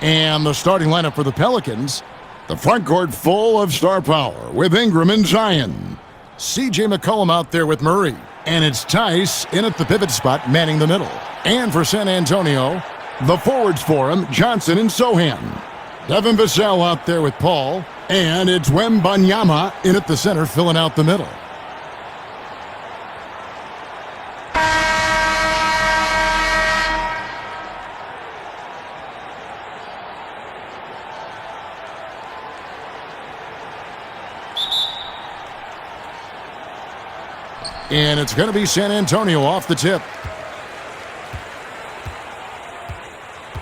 And the starting lineup for the Pelicans, the front court full of star power with Ingram and Zion. C.J. McCollum out there with Murray. And it's Tice in at the pivot spot, manning the middle. And for San Antonio, the forwards for him, Johnson and Sohan. Devin Vassell out there with Paul. And it's Wembanyama in at the center, filling out the middle. And it's going to be San Antonio off the tip.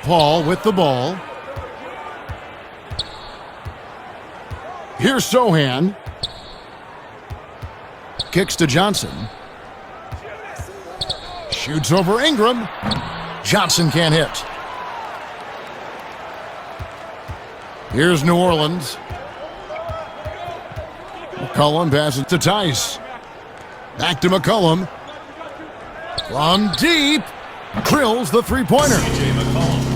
Paul with the ball. Here's Sohan. Kicks to Johnson. Shoots over Ingram. Johnson can't hit. Here's New Orleans. McCollum passes to Tice. Back to McCollum. From deep. Drills the three-pointer.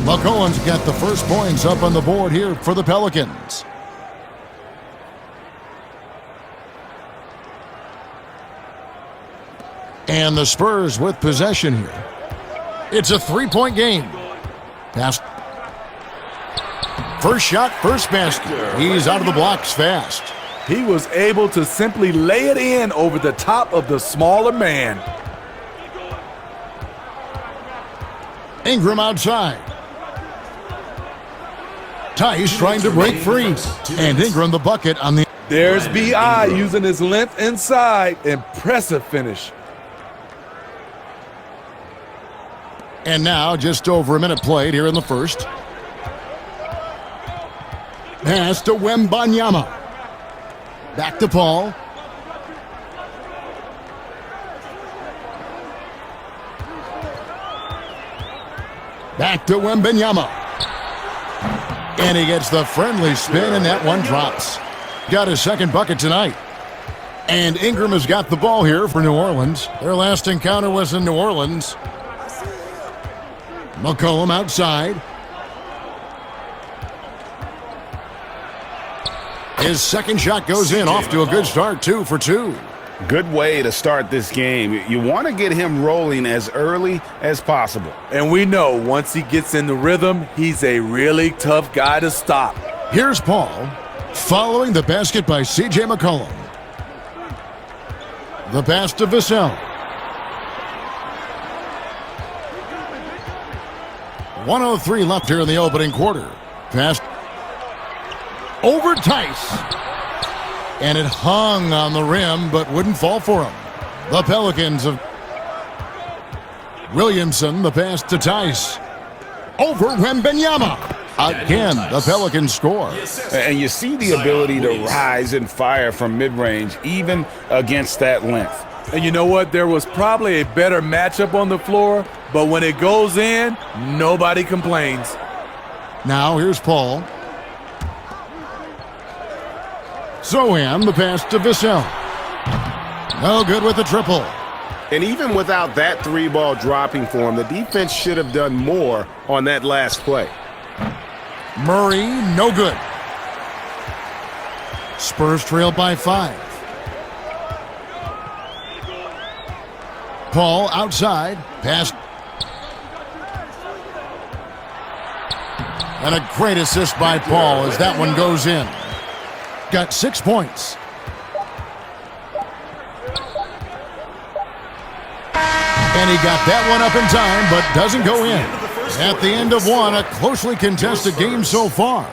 McCollum's got the first points up on the board here for the Pelicans. And the Spurs with possession here. It's a three-point game. Pass. First shot, first basket. He's out of the blocks fast. He was able to simply lay it in over the top of the smaller man. Ingram outside. Tice trying to break free. And Ingram the bucket on the... There's B.I. using his length inside. Impressive finish. And now just over a minute played here in the first. Pass to Wembanyama. Back to Paul. Back to Wembanyama. And he gets the friendly spin, and that one drops. Got his second bucket tonight. And Ingram has got the ball here for New Orleans. Their last encounter was in New Orleans. McCollum outside. His second shot goes in, off to a good start, 2 for 2. Good way to start this game. You want to get him rolling as early as possible. And we know once he gets in the rhythm, he's a really tough guy to stop. Here's Paul, following the basket by C.J. McCollum. The pass to Vassell. 1:03 left here in the opening quarter. Pass over Tice. And it hung on the rim, but wouldn't fall for him. The Pelicans of Williamson, the pass to Tice. Over Wembanyama. Again, the Pelicans score. And you see the ability to rise and fire from mid-range, even against that length. And you know what? There was probably a better matchup on the floor, but when it goes in, nobody complains. Now here's Paul. Sohan, the pass to Vassell. No good with the triple. And even without that three ball dropping for him, the defense should have done more on that last play. Murray, no good. Spurs trail by 5. Paul outside. Pass. And a great assist by Paul as that one goes in. Got 6 points. And he got that one up in time, but doesn't go in. At the end of one, a closely contested game so far.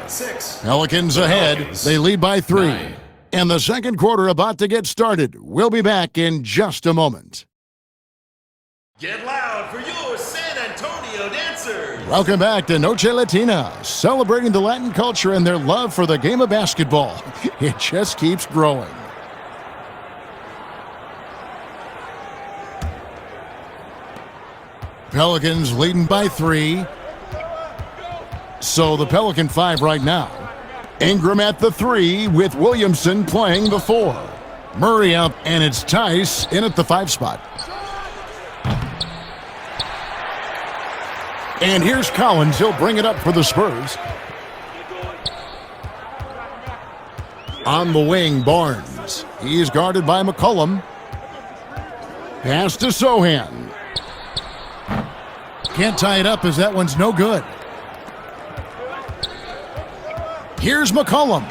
Pelicans ahead. They lead by 3. And the second quarter about to get started. We'll be back in just a moment. Get loud for your San Antonio dancers. Welcome back to Noche Latina, celebrating the Latin culture and their love for the game of basketball. It just keeps growing. Pelicans leading by 3. So the Pelican 5 right now. Ingram at the 3 with Williamson playing the 4. Murray out, and it's Tice in at the 5 spot. And here's Collins. He'll bring it up for the Spurs. On the wing, Barnes. He's guarded by McCollum. Pass to Sohan. Can't tie it up as that one's no good. Here's McCollum.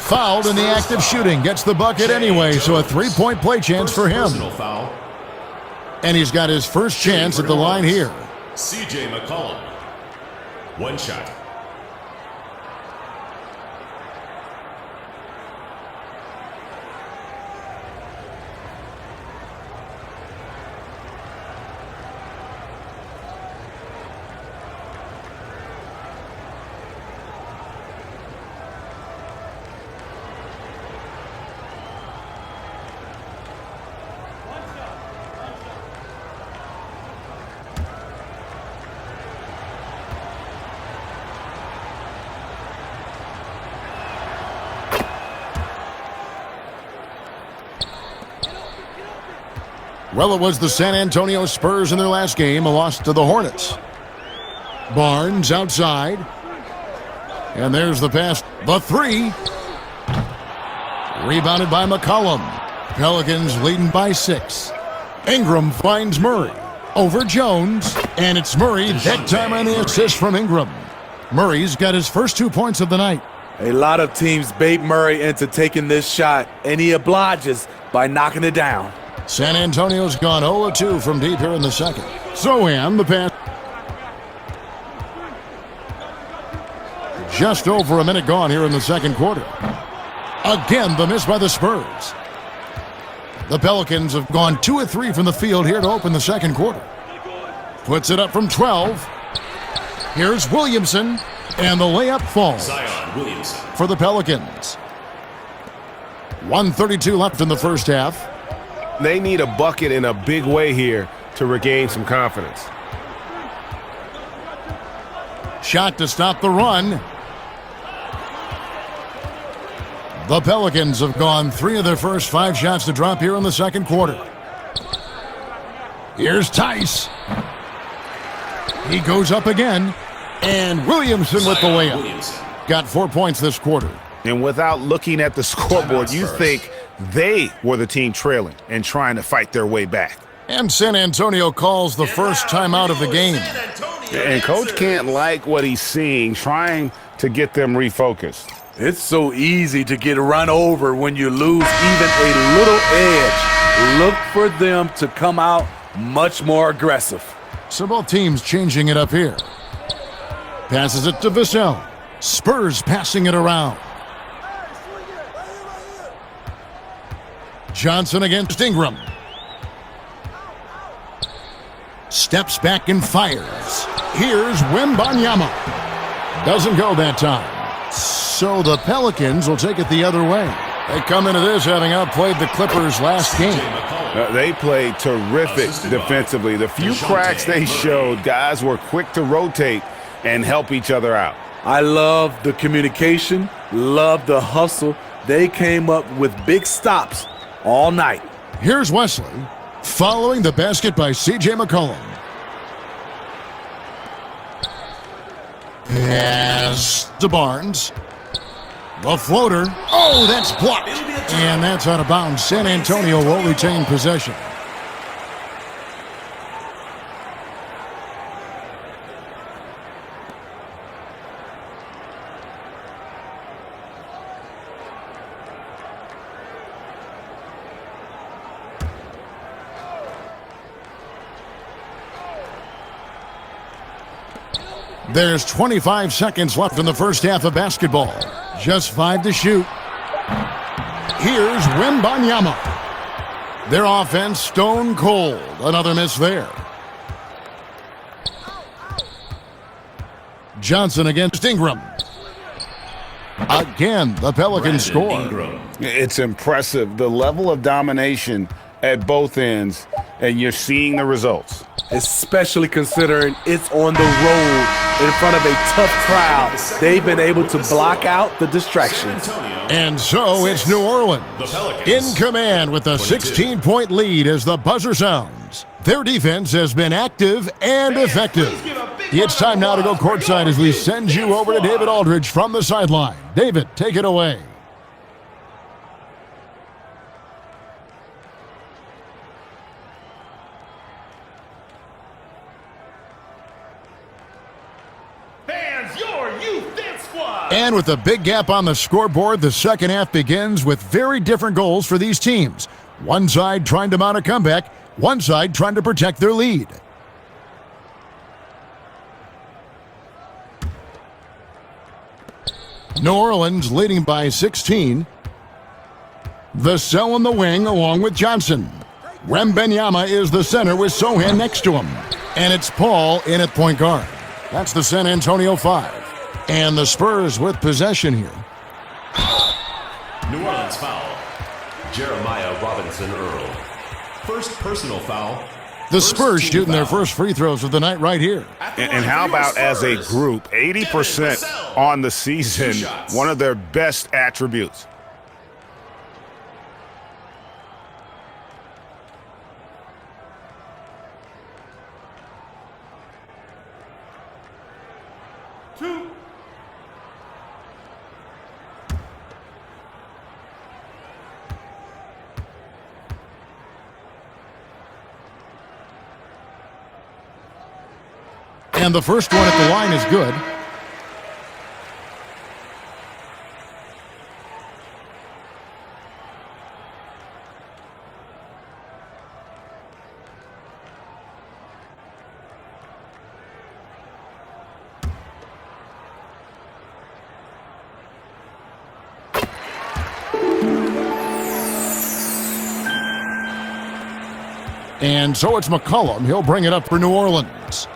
Fouled in the act of shooting. Gets the bucket anyway, so a three-point play chance for him. And he's got his first chance at the line here. C.J. McCollum. One shot. Well, it was the San Antonio Spurs in their last game, a loss to the Hornets. Barnes outside. And there's the pass. The three. Rebounded by McCollum. Pelicans leading by 6. Ingram finds Murray. Over Jones. And it's Murray. That time on the assist from Ingram. Murray's got his first 2 points of the night. A lot of teams bait Murray into taking this shot, and he obliges by knocking it down. San Antonio's gone 0-2 from deep here in the second. Sohan, the pass. Just over a minute gone here in the second quarter. Again, the miss by the Spurs. The Pelicans have gone 2 of 3 from the field here to open the second quarter. Puts it up from 12. Here's Williamson, and the layup falls Zion Williamson. for the Pelicans. 1:32 left in the first half. They need a bucket in a big way here to regain some confidence. Shot to stop the run. The Pelicans have gone 3 of their first 5 shots to drop here in the second quarter. Here's Tice. He goes up again. And Williamson with the layup. Got 4 points this quarter. And without looking at the scoreboard, you think they were the team trailing and trying to fight their way back. And San Antonio calls the first timeout of the game. And Coach can't like what he's seeing, trying to get them refocused. It's so easy to get run over when you lose even a little edge. Look for them to come out much more aggressive. So both teams changing it up here. Passes it to Vassell. Spurs passing it around. Johnson against Ingram. Steps back and fires. Here's Wembanyama. Doesn't go that time. So the Pelicans will take it the other way. They come into this having outplayed the Clippers last game. They played terrific defensively. The few cracks they showed, guys were quick to rotate and help each other out. I love the communication, love the hustle. They came up with big stops all night. Here's Wesley, following the basket by C.J. McCollum. Pass to Barnes. The floater. Oh, that's blocked. And that's out of bounds. San Antonio will retain possession. There's 25 seconds left in the first half of basketball. Just 5 to shoot. Here's Wembanyama. Their offense stone cold. Another miss there. Johnson against Ingram. Again, the Pelicans score. It's impressive, the level of domination at both ends, and you're seeing the results. Especially considering it's on the road in front of a tough crowd. They've been able to block out the distractions. And so it's New Orleans in command with a 16-point lead as the buzzer sounds. Their defense has been active and effective. It's time now to go courtside as we send you over to David Aldridge from the sideline. David, take it away. Fans, your youth dance squad. And with a big gap on the scoreboard, the second half begins with very different goals for these teams. One side trying to mount a comeback, one side trying to protect their lead. New Orleans leading by 16. Vassell in the wing along with Johnson. Wembenyama is the center with Sohan next to him. And it's Paul in at point guard. That's the San Antonio 5. And the Spurs with possession here. New Orleans foul. Jeremiah Robinson Earl. First personal foul. The Spurs shooting their first free throws of the night right here. And how about as a group, 80% on the season, one of their best attributes. And the first one at the line is good. And so it's McCollum. He'll bring it up for New Orleans.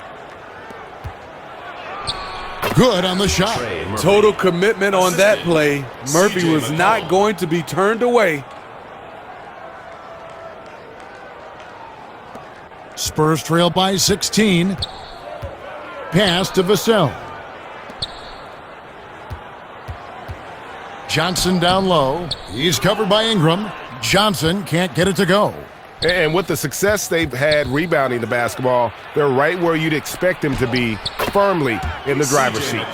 Good on the shot. Total commitment on that play. Murphy was not going to be turned away. Spurs trail by 16. Pass to Vassell. Johnson down low. He's covered by Ingram. Johnson can't get it to go. And with the success they've had rebounding the basketball, they're right where you'd expect them to be, firmly in the driver's seat.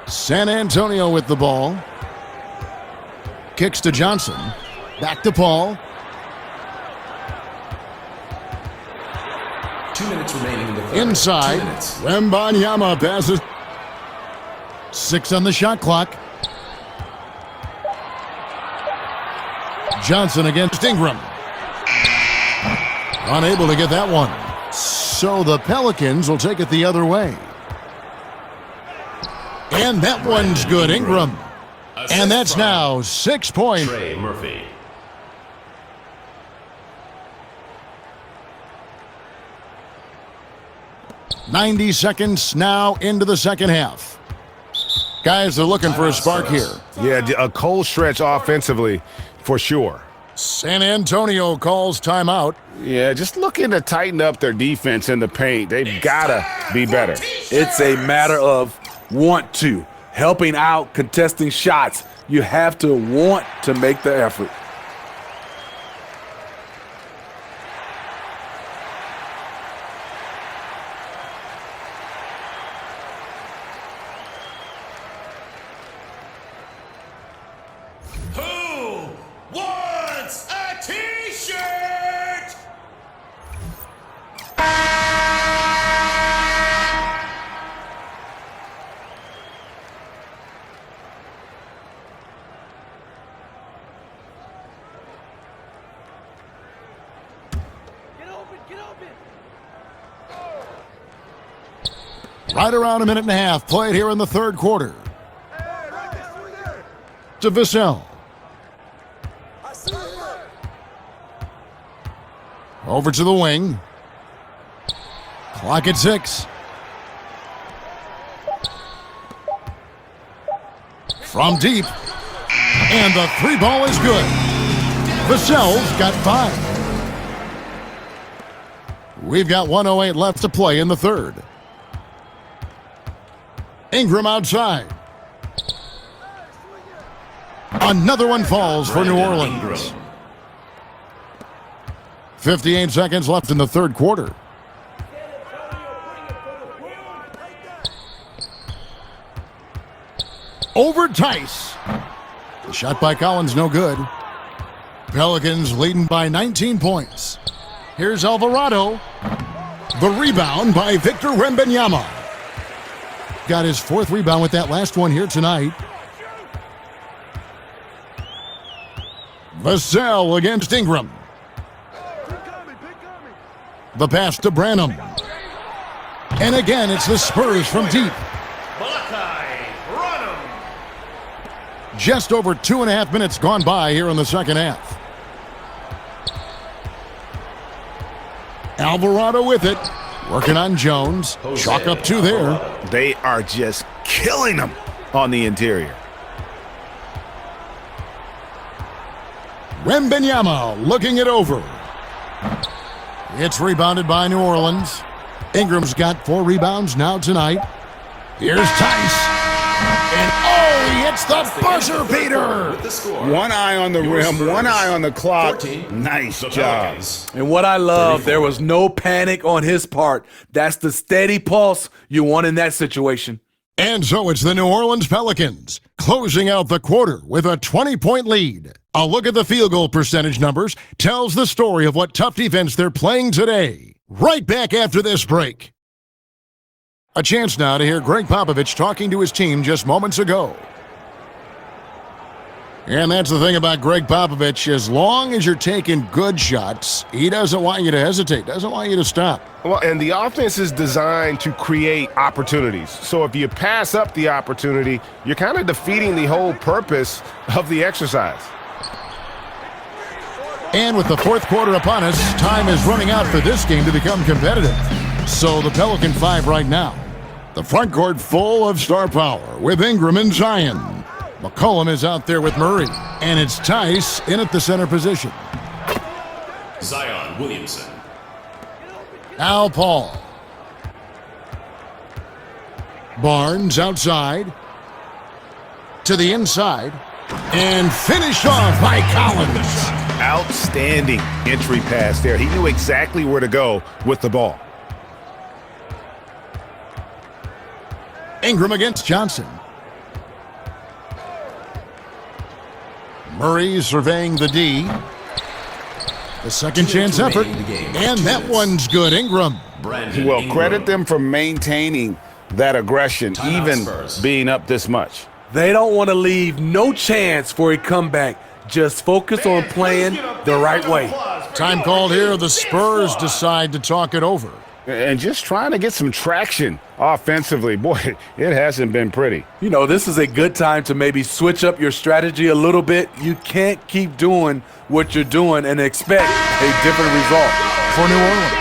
San Antonio with the ball. Kicks to Johnson. Back to Paul. 2 minutes remaining in the third. Inside. Wembanyama passes. 6 on the shot clock. Johnson against Ingram. Unable to get that one. So the Pelicans will take it the other way. And that one's good, Ingram. And that's now 6 points. Trey Murphy. .90 seconds now into the second half. Guys are looking for a spark here. Yeah, a cold stretch offensively, for sure. San Antonio calls timeout. Yeah, just looking to tighten up their defense in the paint. They've got to be better. It's a matter of want to. Helping out, contesting shots. You have to want to make the effort. Who wants a t-shirt? Right around a minute and a half played here in the third quarter. To Vassell. Over to the wing. Clock at 6. From deep. And the three ball is good. Vassell's got 5. We've got 1:08 left to play in the third. Ingram outside. Another one falls for New Orleans. Ingram. 58 seconds left in the third quarter. Over Tice. The shot by Collins, no good. Pelicans leading by 19 points. Here's Alvarado. The rebound by Victor Wembanyama. Got his fourth rebound with that last one here tonight. Vassell against Ingram. The pass to Branham. And again, it's the Spurs from deep. Just over 2.5 minutes gone by here in the second half. Alvarado with it. Working on Jones. Chalk up two there. They are just killing them on the interior. Wembanyama looking it over. It's rebounded by New Orleans. Ingram's got 4 rebounds now tonight. Here's Tice. And he hits the buzzer beater. One eye on the rim, one eye on the clock. Nice job. And what I love, there was no panic on his part. That's the steady pulse you want in that situation. And so it's the New Orleans Pelicans closing out the quarter with a 20-point lead. A look at the field goal percentage numbers tells the story of what tough defense they're playing today. Right back after this break. A chance now to hear Greg Popovich talking to his team just moments ago. And that's the thing about Greg Popovich. As long as you're taking good shots, he doesn't want you to hesitate, doesn't want you to stop. Well, and the offense is designed to create opportunities. So if you pass up the opportunity, you're kind of defeating the whole purpose of the exercise. And with the fourth quarter upon us, time is running out for this game to become competitive. So the Pelican 5 right now. The front court full of star power with Ingram and Zion. McCollum is out there with Murray. And it's Tice in at the center position. Zion Williamson. Al Paul. Barnes outside. To the inside. And finished off by Collins. Outstanding entry pass there. He knew exactly where to go with the ball. Ingram against Johnson. Murray surveying the D. The second chance effort. And that one's good. Ingram. Well, credit them for maintaining that aggression, even being up this much. They don't want to leave no chance for a comeback. Just focus on playing the right way. Time called here. The Spurs decide to talk it over. And just trying to get some traction offensively. Boy, it hasn't been pretty. You know, this is a good time to maybe switch up your strategy a little bit. You can't keep doing what you're doing and expect a different result. For New Orleans.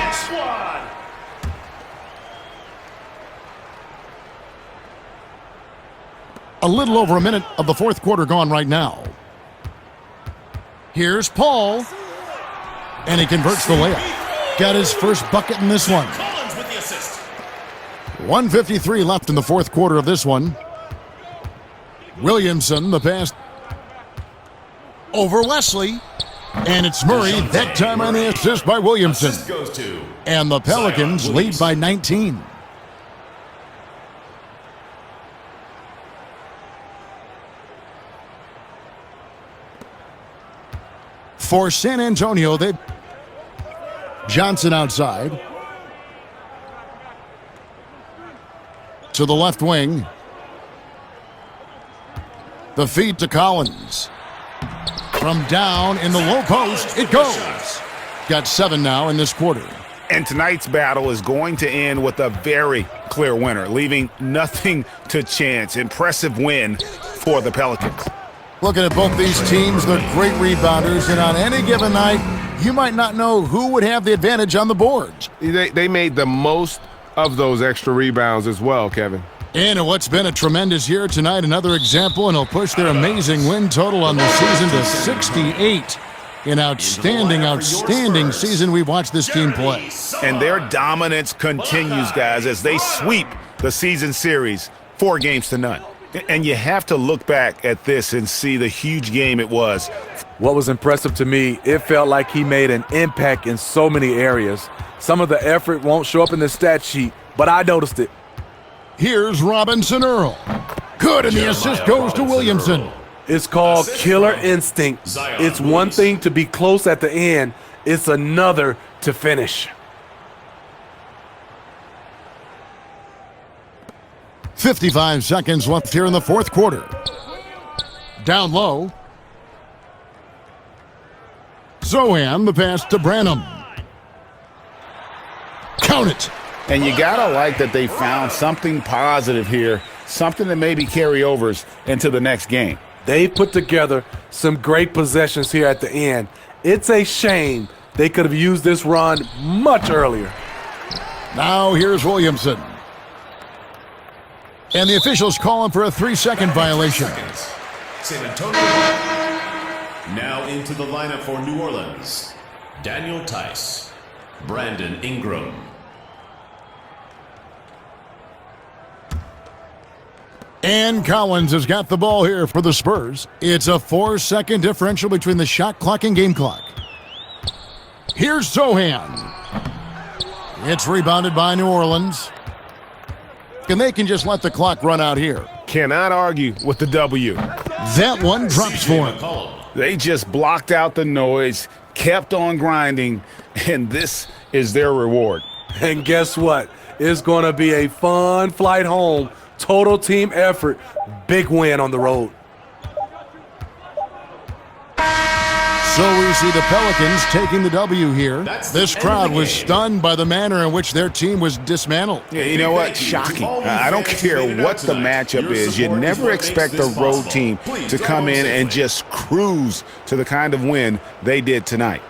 A little over a minute of the fourth quarter gone right now. Here's Paul. And he converts the layup. Got his first bucket in this one. 1:53 left in the fourth quarter of this one. Williamson, the pass over Wesley. And it's Murray, that time on the assist by Williamson. And the Pelicans lead by 19. For San Antonio, Johnson outside. To the left wing. The feed to Collins. From down in the low post, it goes. Got 7 now in this quarter. And tonight's battle is going to end with a very clear winner, leaving nothing to chance. Impressive win for the Pelicans. Looking at both these teams, they're great rebounders, and on any given night, you might not know who would have the advantage on the boards. They made the most of those extra rebounds as well, Kevin. And what's been a tremendous year tonight, another example, and he'll push their amazing win total on the season to 68. An outstanding season we've watched this team play. And their dominance continues, guys, as they sweep the season series 4-0. And you have to look back at this and see the huge game it was. What was impressive to me, it felt like he made an impact in so many areas. Some of the effort won't show up in the stat sheet, but I noticed it. Here's Robinson Earl. Good, and the assist goes to Williamson. Earl. It's called killer instinct. It's one thing to be close at the end. It's another to finish. 55 seconds left here in the fourth quarter. Down low. Zohan, the pass to Branham. Count it. And you got to like that they found something positive here, something that maybe carry overs into the next game. They put together some great possessions here at the end. It's a shame they could have used this run much earlier. Now here's Williamson. And the officials call him for a 3-second violation. San Antonio. Now into the lineup for New Orleans. Daniel Tice. Brandon Ingram. And Collins has got the ball here for the Spurs. It's a 4-second differential between the shot clock and game clock. Here's Zohan. It's rebounded by New Orleans. And they can just let the clock run out here. Cannot argue with the W. That one drops for him. They just blocked out the noise, kept on grinding, and this is their reward. And guess what? It's going to be a fun flight home. Total team effort. Big win on the road. So we see the Pelicans taking the W here. This crowd was game. stunned by the manner in which their team was dismantled. Yeah, you know what? Shocking. I don't care what the matchup is. You never expect a road team to come in and just cruise to the kind of win they did tonight.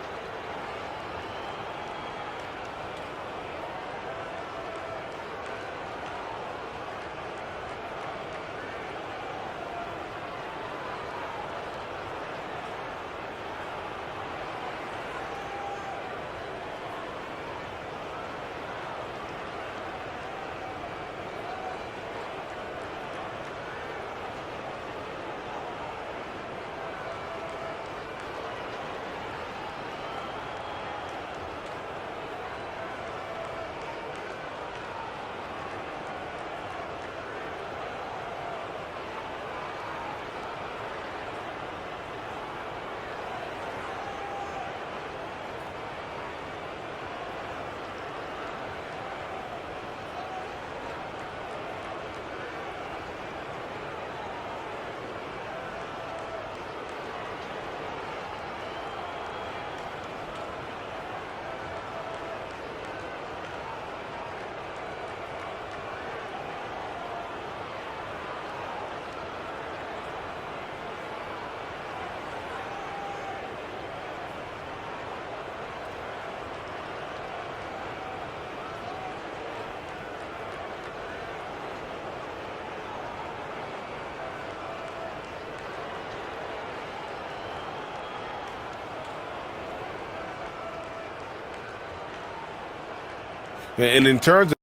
And in terms of